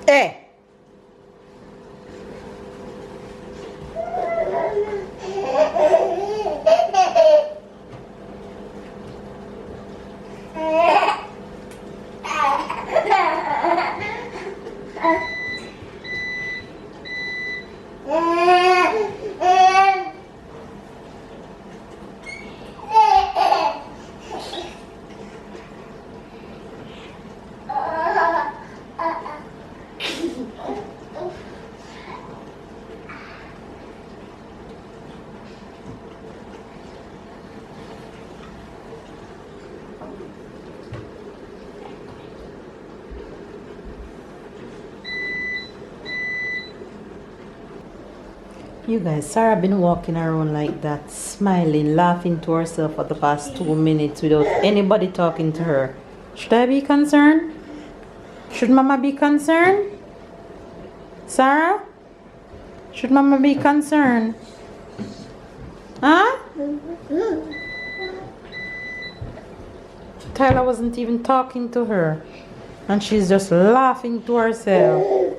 Hey! You guys, Sarah been walking around like that, smiling, laughing to herself for the past 2 minutes without anybody talking to her. Should I be concerned? Should Mama be concerned? Sarah? Should Mama be concerned? Huh? Tyler wasn't even talking to her, and she's just laughing to herself.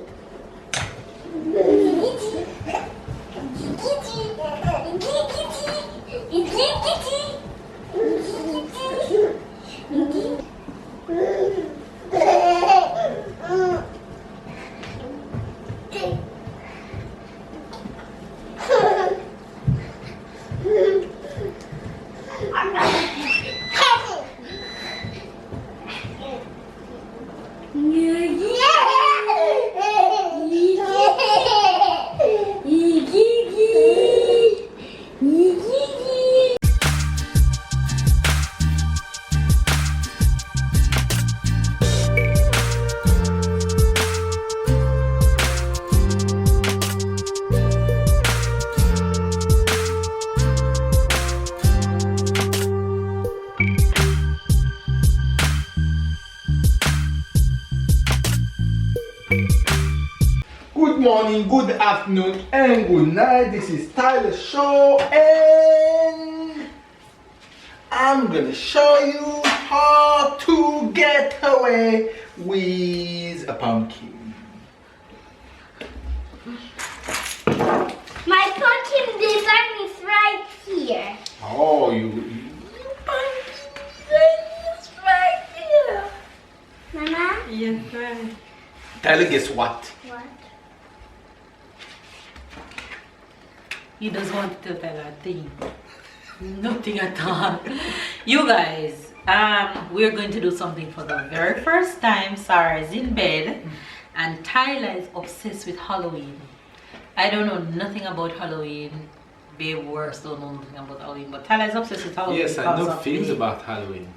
Good morning, good afternoon, and good night. This is Tyler's show, and I'm gonna show you how to get away with a pumpkin. My pumpkin design is right here. Oh, you Pumpkin design is right here. Mama? Yes, right. Tyler, guess what? What? He doesn't want to tell a thing. Nothing at all. You guys, we're going to do something for the very first time. Sarah is in bed and Tyler is obsessed with Halloween. I don't know nothing about Halloween. Babe worse don't know nothing about Halloween, but Tyler is obsessed with Halloween. Yes, I know things about Halloween.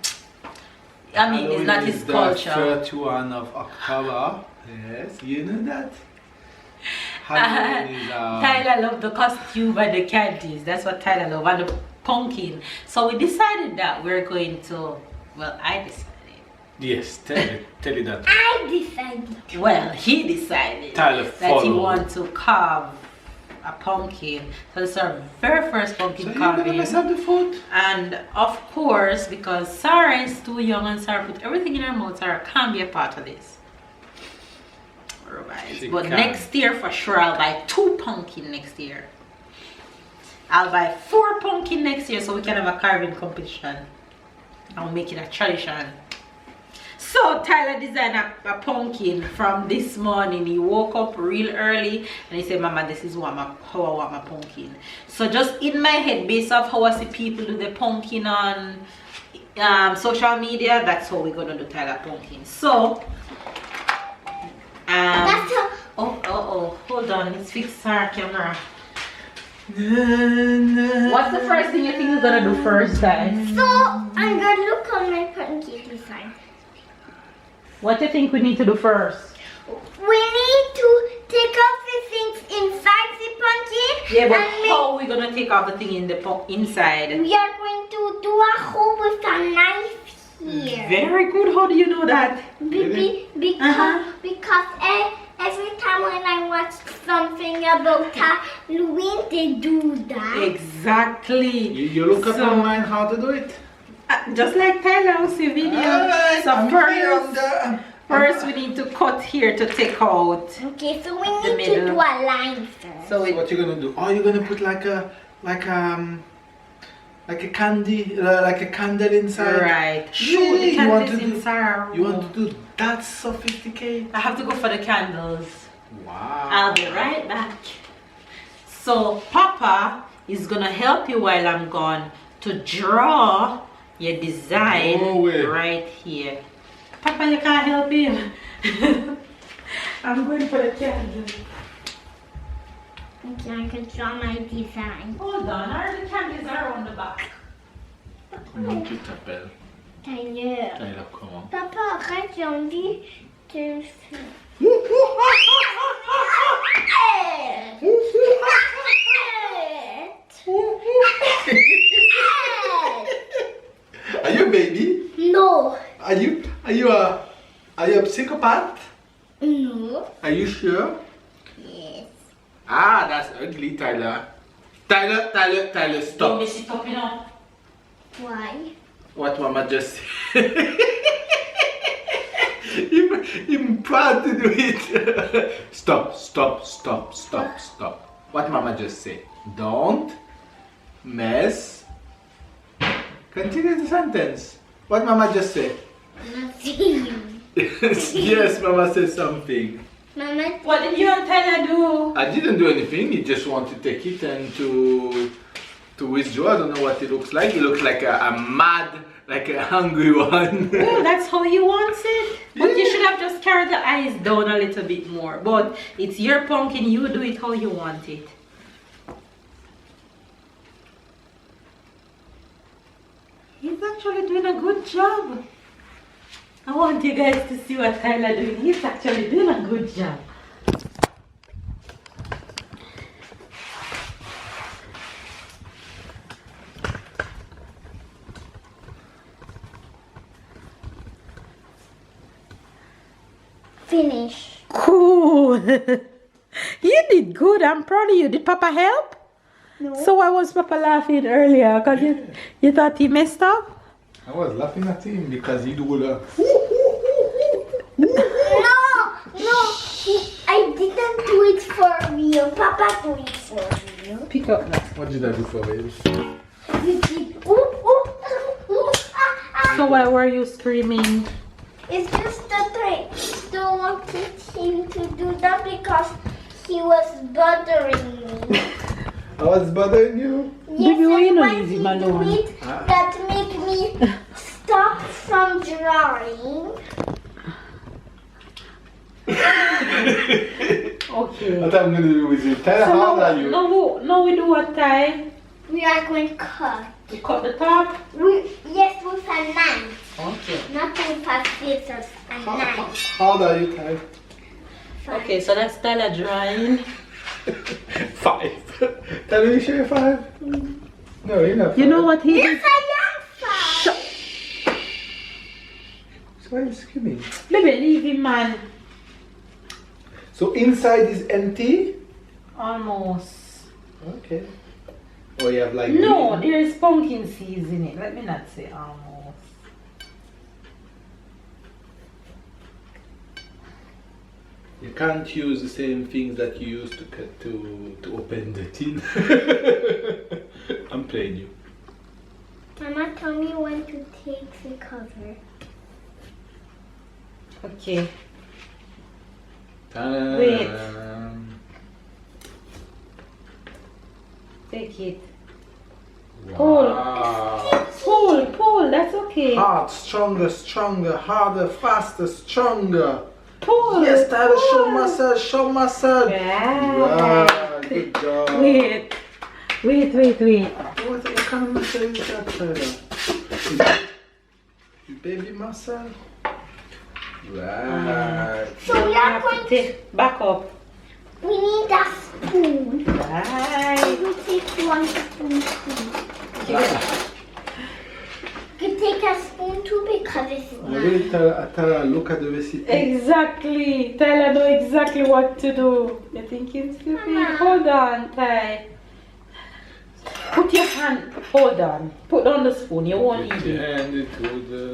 I mean, it's not his culture. The 31 of October. Yes, you know that. Halloween is Tyler loved the costume and the candies. That's what Tyler loved, and the pumpkin. So we decided that we're going to, well, I decided. Yes, tell it that. I decided. Well, he decided Tyler that he followed. wanted to carve a pumpkin. So this is our very first pumpkin So you're gonna carving. mess up the food? And of course, because Sarah is too young and Sarah put everything in her mouth, Sarah can't be a part of this. Right. But next year for sure I'll buy 2 pumpkin next year. I'll buy 4 pumpkin next year so we can have a carving competition. I'll make it a tradition. So Tyler designed a pumpkin from this morning. He woke up real early and he said, Mama, this is how I want my pumpkin. So just in my head, based off how I see people do the pumpkin on social media, that's how we're gonna do Tyler pumpkin. So hold on, let's fix our camera. What's the first thing you think you're gonna do first, guys? So I'm gonna look on my pumpkin design. What do you think we need to do first? We need to take off the things inside the pumpkin Yeah, but And how are we gonna take off the thing in the inside? we are going to do a hole with a knife here. Very good. How do you know that? Because every time when I watch something about Halloween, they do that. Exactly. You look up online how to do it? Just like Delaveaus video. Alright, So I'm here on the- first we need to cut here to take out. Okay, so we The need to middle. do a line first. So So what you gonna do? Oh, you're gonna put like a candy, like a candle inside. right. Really? The You want candles to do- inside our You want room. to do that sophisticated? I have to go for the candles. Wow. I'll be right back. So Papa is gonna help you while I'm gone to draw your design No way. right here. Papa, you can't help him. I'm going for the candle. Okay, I can draw my design. Hold on, the candles are on the back. Non tu t'appelles. Tyler. Tyler, comment? Papa, arrête, j'ai envie de faire. Are you a baby? No. Are you a psychopath? No. Are you sure? Yes. Ah, that's ugly, Tyler. Tyler, stop. Baby, stop, you know. Why? What Mama just said. I'm proud to do it. Stop. What Mama just said. Don't mess. Continue the sentence. What Mama just said. Nothing. Yes, Mama said something. Mama. What did you and Tyler do? I didn't do anything. He just want to take it and to withdraw. I don't know what it looks like. It looks like a mad, like a hungry one. Oh, that's how you want it. But you Yeah. should have just carried the eyes down a little bit more. But it's your pumpkin, you do it how you want it. He's actually doing a good job. I want you guys to see what Tyler doing. He's actually doing a good job. Finish. Cool. You did good. I'm proud of you. Did Papa help? No. So why was Papa laughing earlier? Because you thought he messed up? I was laughing at him because he do the. No. I didn't do it for real. Papa do it for real. Pick up that. What did I do for you? You did. Ah. So why were you screaming? It's just that I don't want him to do that because he was bothering me. I was bothering you? Yes, Baby, why you and not when leave he him alone? do it, that make me stop from drawing. Okay. What I'm gonna do with you? Tyler, how old are you? No, we do what time? We are going to cut. We cut the top. Yes, with a knife. Okay. Not with a scissors, a knife. How old are you, Tyler? Okay, so that's Tyler drawing. 5. Tyler, you sure you're 5? No, you're not 5. You know what he Yes, did? I am 5. So why are you screaming? Baby, leave him, man. So inside is empty? Almost. Okay. Or you have like... No, green? there is pumpkin seeds in it. Let me not say almost. You can't use the same things that you used to cut to open the tin. I'm playing you. Mama, tell me when to take the cover. Okay. Ta-da. Wait. Take it. Wow. Pull, that's okay. Hard, stronger, harder, faster, stronger. Pull. Yes, Tyler, pull. show myself. Yeah. Right, good job. Wait. What kind of massage is that, Tyler? You baby massage? Right. So we are going to, Take back up. we need a spoon. Right. want a spoon too. You can take a spoon too because it's Really, Tara, look at the recipe. Exactly. Tyler know exactly what to do. You think it's stupid? Mama. Hold on, Ty. Put your hand. Hold on. Put down the spoon. You won't eat it.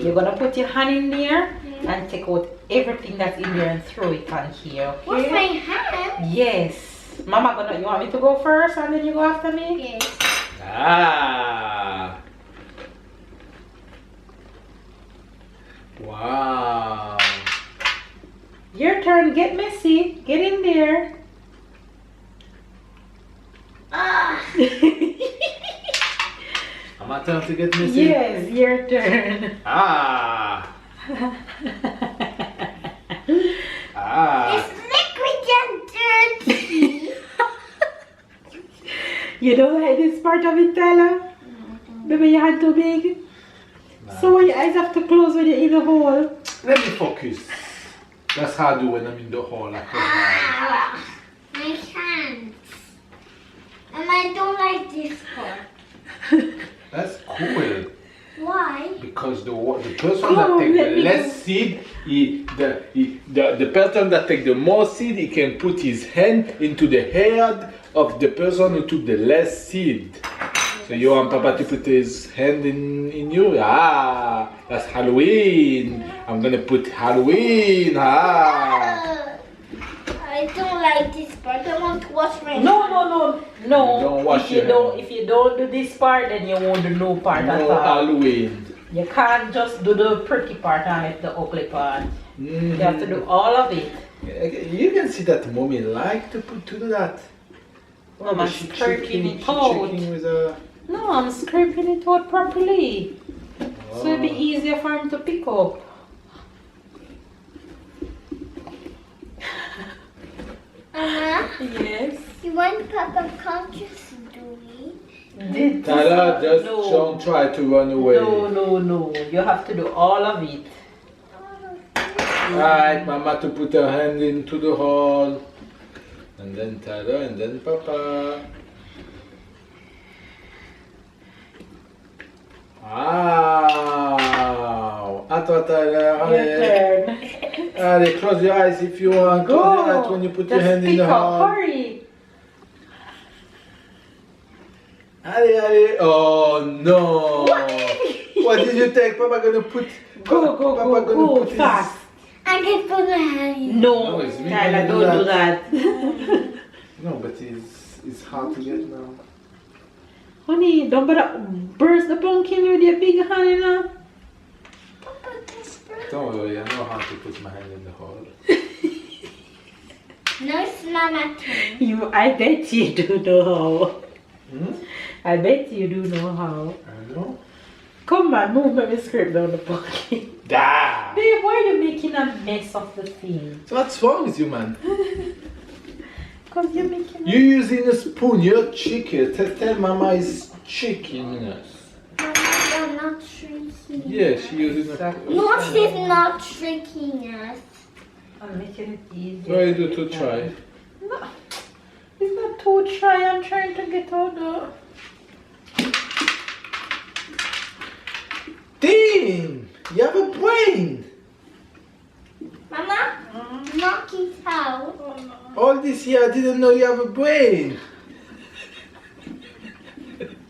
You're gonna put your hand in there and take out everything that's in there and throw it on here. Okay? What's my hand? Yes. Mama gonna. You want me to go first and then you go after me? Yes. Ah. Wow. Your turn. Get messy. Get in there. Ah. My turn to get messy? Yes, your turn. Ah. Ah. It's liquid and dirty. You don't like this part of it, Tyler? Maybe your hand too big? So your eyes have to close when you're in the hole. Let me focus. That's how I do when I'm in the hole. I close my eyes. Ah, my hands. And I don't like this part. That's cool. Why? Because the person that takes the less seed, the person that takes the more seed, he can put his hand into the head of the person who took the less seed. So you want Papa to put his hand in you? Ah, that's Halloween. I'm gonna put Halloween. Ah. I don't like this part. I want to wash my hands. No. Don't wash If you your don't, hand. if you don't do this part, then you won't do no part at No all. Halloween. You can't just do the pretty part and let the ugly part. Mhm. You have to do all of it. You can see that mommy like to do that. Mama She scraping it she out. checking with a. No, I'm scraping it out properly. So it'll be Oh. easier for him to pick up. Yes. You want Papa can't just do it? Tyler, just don't try to run away. No. You have to do all of it. Right, Mama to put her hand into the hole. And then Tyler, and then Papa. Wow! À toi, Tyler. Your Allez. turn. Allez, close your eyes if you want. Close your eyes when you put your Just hand in pick the up. hole. Hurry. Allez, allez. Oh no! What did you take? Papa gonna put. Go, Papa gonna go, put fast. I can put my hand in. No, No, it's me Tyler, gonna do don't do that. No, but it's hard to get now. Honey, don't bother burst the pumpkin with your big hand, you know? Papa, this bird. Don't worry, I know how to put my hand in the hole. No, it's not a thing. I bet you do know how. Hmm? I bet you do know how. I know. Come on, move, let me scrape down the pumpkin. Da! Babe, why are you making a mess of the thing? So what's wrong with you, man? Because you're making a You're using a spoon, you're chicken. Tell Mama is trickiness. Mama, you're not tricking. Yeah, she using a Exactly. No, she's not tricking us. I'm making it easy. What do you do to try? No, it's not too try. I'm trying to get out the... Damn! You have a brain! Mama, knock it out. All this year I didn't know you have a brain.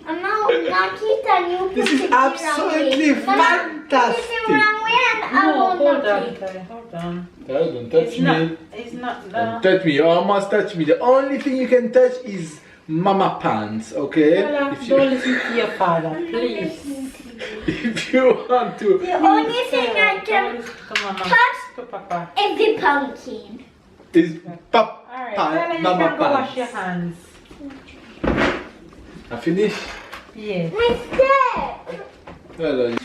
Mama, knock it and you This put is it the wrong absolutely way. Mama, fantastic. put it the wrong way and I No, will hold knock on, it. Ty, hold on. Don't touch It's me. not, it's not Don't the... touch me. You almost touch me. The only thing you can touch is Mama pants, okay? Tyler, If don't you, listen to your father, please. if you want to. The only thing I can Don't listen to Mama. touch To Papa. is the pumpkin. Is pop, Alright, Tyler, you Mama can go wash your pants. hands. I finish? Yes. My step. Hello.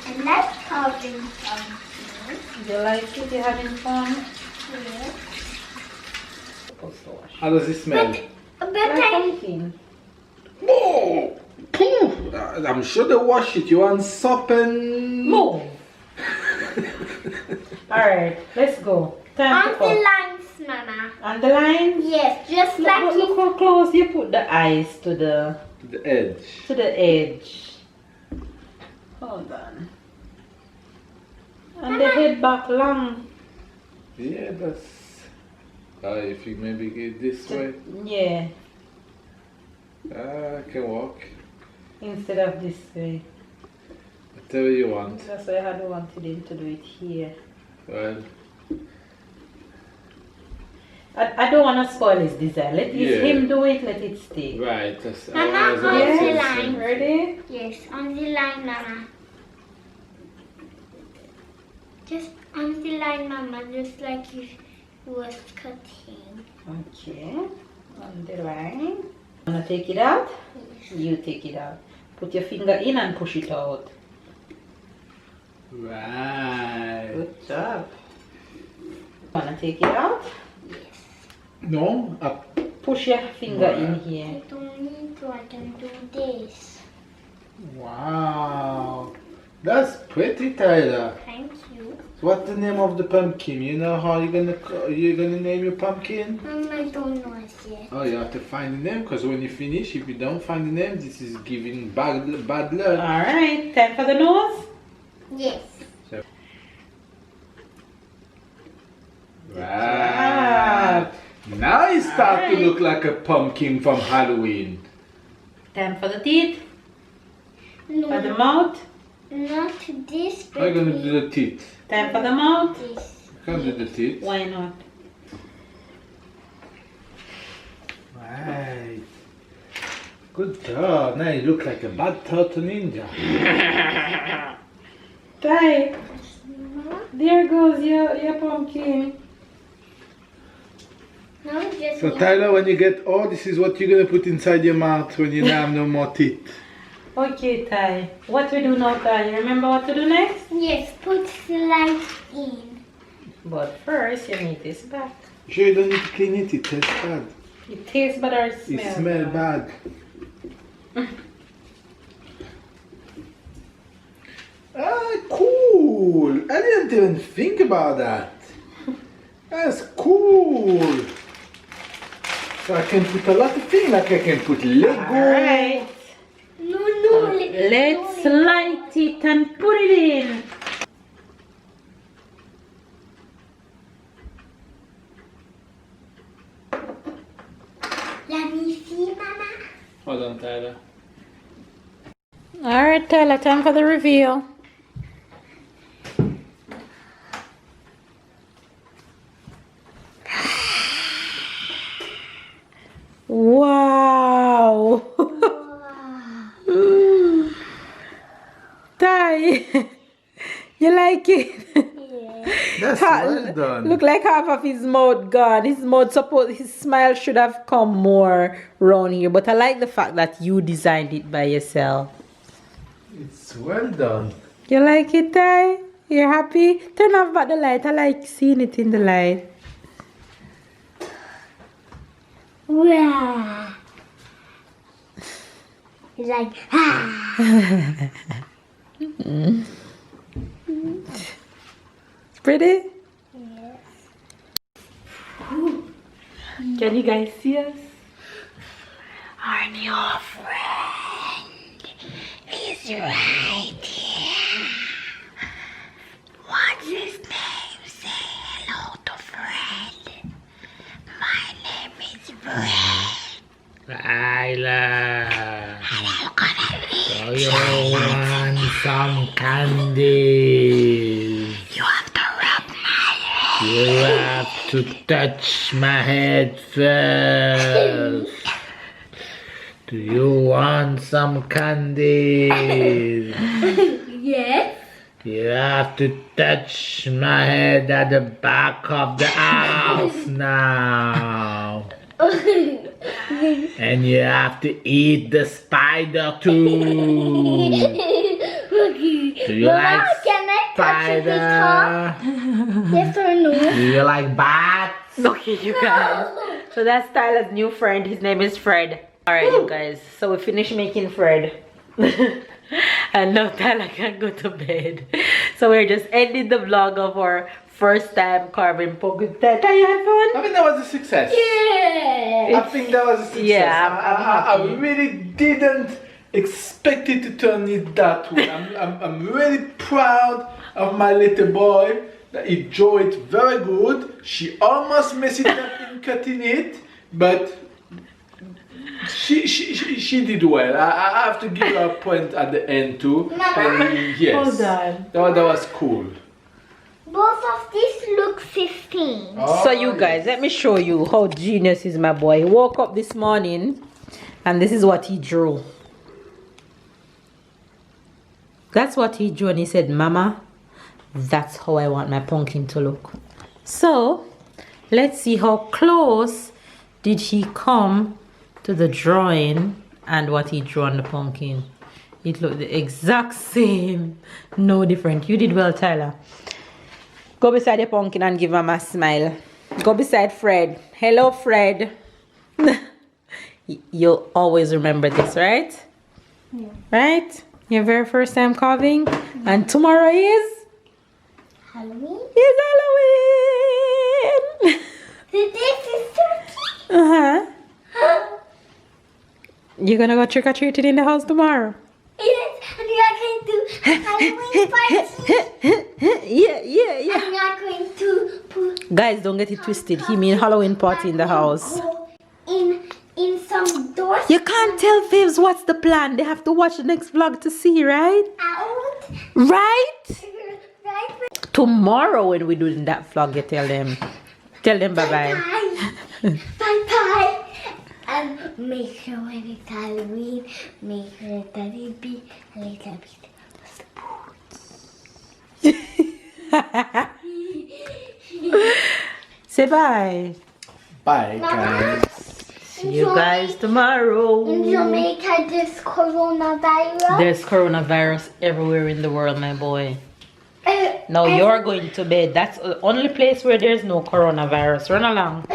I like carving pumpkins. You like it? You having fun? Yeah. Supposed to wash. How does it smell? But Like I pumpkin. Oh, poof. I'm sure they wash it. You want soap and... Move. Alright, let's go. Time to until go. I Mama. On the line? Yes, just Look, like look how close you put the eyes to the edge. to the edge. Hold on. And the head back long. Yeah, that's. If you maybe get this way. Yeah. I can walk. Instead of this way. Whatever you want. That's why I had wanted him to do it here. Well. I don't want to spoil his design. Let him do it, let it stay. Right. That's, Mama, on the line. Ready? Yes, on the line, Mama. Just on the line, Mama, just like you was cutting. Okay. On the line. Wanna take it out? Yes. You take it out. Put your finger in and push it out. Right. Good job. Wanna take it out? Yes. No, up. Push your finger in I here. don't need to, I can do this. Wow. That's pretty, Tyler. Thank you. What's the name of the pumpkin? You know how you're gonna name your pumpkin? I don't know it yet. Oh, you have to find the name, because when you finish, if you don't find the name, this is giving bad luck. Alright, time for the nose? Yes. Right. Now it starts to look like a pumpkin from Halloween. Time for the teeth? No, For the mouth? not this, How are you but gonna do the teeth? Time for the mouth? this. You can't do the teeth. Why not? Right. Good job. Now you look like a bad turtle ninja. Ty, there goes your pumpkin. Now just So Tyler, when you get old, this is what you're gonna put inside your mouth when you have no more teeth. Okay, Ty. What we do now, Ty? You remember what to do next? yes, put slime in. But first, you need this back. Sure you don't need to clean it, it tastes bad. It tastes bad or it It smells bad. Ah, cool! I didn't even think about that. That's cool. So I can put a lot of things, like I can put Lego. Alright. No, Let's light it and put it in. Let me see, Mama. Hold on, Tyler. Alright, Tyler, time for the reveal. Wow! Ty, you like it? That's well done. Look like half of his mouth gone. His smile should have come more round here. But I like the fact that you designed it by yourself. It's well done. You like it, Ty? You're happy? Turn off back the light. I like seeing it in the light. Wow. He's like, ah. Pretty? Yes. Can you guys see us? Our new friend is right here. What's his name? Say hello to Fred. My name is Fred. Tyler. Hello, gonna Do you want some candy? You have to rub my head. You have to touch my head first. Do you want some candy? Yes. You have to touch my head at the back of the house now. And you have to eat the spider too. Do you Mama, like can I touch it with spider? her? Yes or no? Do you like bats? Okay, you guys. So that's Tyler's new friend. His name is Fred. Alright, you guys. So we finished making Fred. And now Tyler can go to bed. So we're just ending the vlog of our first time carving pumpkin. Did you have fun? I think that was a success. Yeah. I think that was a success. Yeah, I'm I happy. really didn't expect it to turn it that way. I'm really proud of my little boy. That he drew it very good. She almost messed it up in cutting it, but she did well. I have to give her a point at the end too. And yes, Hold on. that was cool. Both of these look 15. So you guys, let me show you how genius is my boy. He woke up this morning and this is what he drew. That's what he drew and he said, Mama, that's how I want my pumpkin to look. So let's see how close did he come to the drawing and what he drew on the pumpkin. It looked the exact same, no different. You did well, Tyler. Go beside the pumpkin and give him a smile. Go beside Fred. Hello, Fred. You'll always remember this, right? Yeah. Right? Your very first time carving. And tomorrow is? Halloween? It's Halloween. This is turkey. Uh-huh. You're gonna go trick-or-treating in the house tomorrow? Yes, and we are going to Halloween party. Yeah. I'm not going to put Guys, don't get it twisted. He mean Halloween party in the house. in some doors. You can't tell Fibs what's the plan. They have to watch the next vlog to see, right? Out. Right? Right. Tomorrow when we're doing that vlog, you tell them. Tell them bye-bye. Bye bye. And make sure when it's Halloween, make sure that it be a little bit Say bye. Bye, guys. See you guys tomorrow. In Jamaica, there's coronavirus. There's coronavirus everywhere in the world, my boy. Now you're going to bed. That's the only place where there's no coronavirus. Run along.